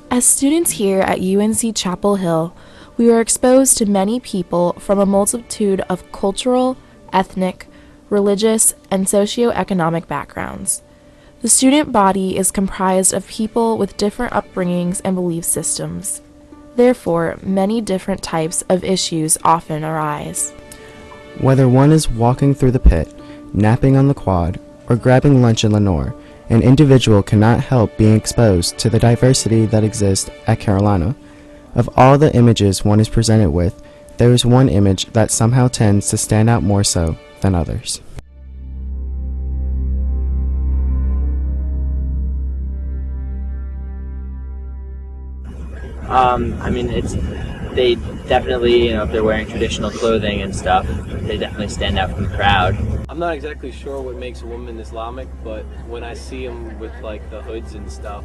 As students here at UNC Chapel Hill, we are exposed to many people from a multitude of cultural, ethnic, religious, and socioeconomic backgrounds. The student body is comprised of people with different upbringings and belief systems. Therefore, many different types of issues often arise. Whether one is walking through the pit, napping on the quad, or grabbing lunch in Lenore, an individual cannot help being exposed to the diversity that exists at Carolina. Of all the images one is presented with, there is one image that somehow tends to stand out more so than others. They definitely, if they're wearing traditional clothing and stuff, they definitely stand out from the crowd. I'm not exactly sure what makes a woman Islamic, but when I see them with like the hoods and stuff,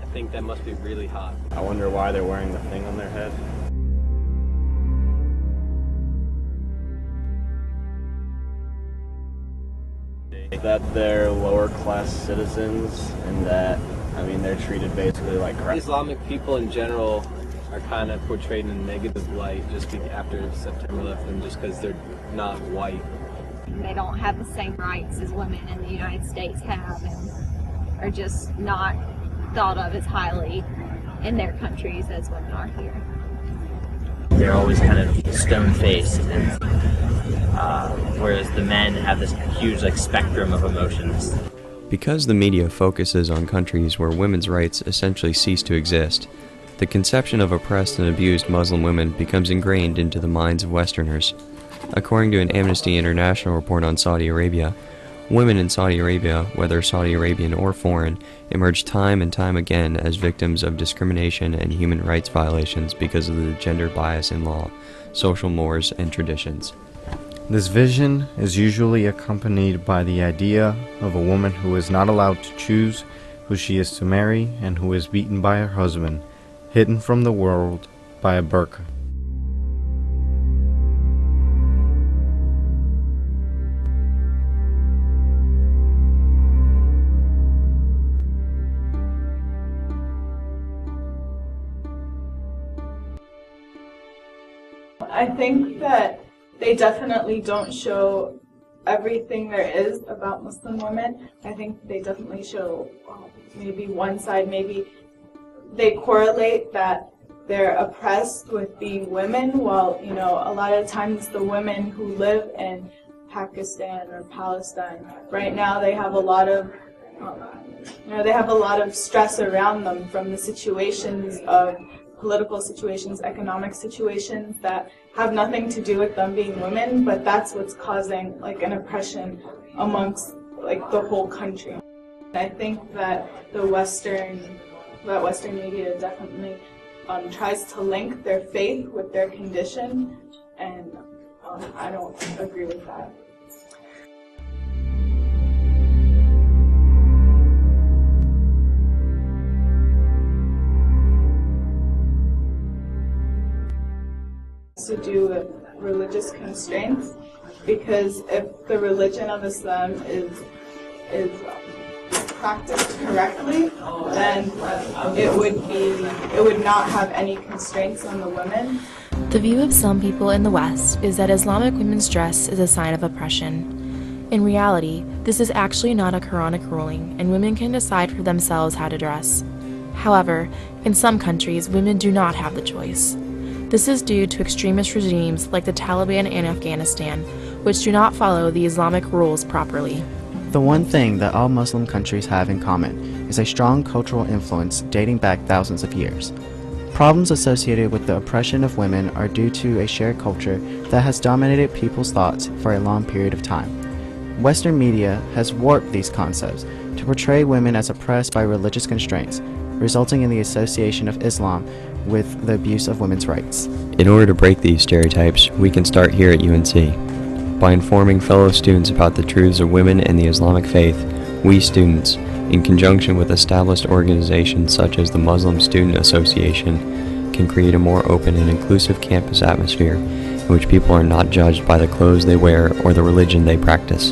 I think that must be really hot. I wonder why they're wearing the thing on their head. That they're lower class citizens and that, they're treated basically like crap. Islamic people in general are kind of portrayed in a negative light just after September 11th, just because they're not white. They don't have the same rights as women in the United States have, and are just not thought of as highly in their countries as women are here. They're always kind of stone-faced, and whereas the men have this huge spectrum of emotions. Because the media focuses on countries where women's rights essentially cease to exist, the conception of oppressed and abused Muslim women becomes ingrained into the minds of Westerners. According to an Amnesty International report on Saudi Arabia, women in Saudi Arabia, whether Saudi Arabian or foreign, emerge time and time again as victims of discrimination and human rights violations because of the gender bias in law, social mores, and traditions. This vision is usually accompanied by the idea of a woman who is not allowed to choose who she is to marry and who is beaten by her husband, hidden from the world by a burqa. I think that they definitely don't show everything there is about Muslim women. I think they definitely show maybe one side, maybe they correlate that they're oppressed with being women, while, a lot of times the women who live in Pakistan or Palestine, right now they have a lot of stress around them from the situations of political situations, economic situations that have nothing to do with them being women, but that's what's causing an oppression amongst the whole country. I think that Western media definitely tries to link their faith with their condition, and I don't agree with that. To do with religious constraints, because if the religion of Islam is practiced correctly, then it would not have any constraints on the women. The view of some people in the West is that Islamic women's dress is a sign of oppression. In reality, this is actually not a Quranic ruling, and women can decide for themselves how to dress. However, in some countries, women do not have the choice. This is due to extremist regimes like the Taliban in Afghanistan, which do not follow the Islamic rules properly. The one thing that all Muslim countries have in common is a strong cultural influence dating back thousands of years. Problems associated with the oppression of women are due to a shared culture that has dominated people's thoughts for a long period of time. Western media has warped these concepts to portray women as oppressed by religious constraints, resulting in the association of Islam with the abuse of women's rights. In order to break these stereotypes, we can start here at UNC. By informing fellow students about the truths of women and the Islamic faith, we students, in conjunction with established organizations such as the Muslim Student Association, can create a more open and inclusive campus atmosphere in which people are not judged by the clothes they wear or the religion they practice.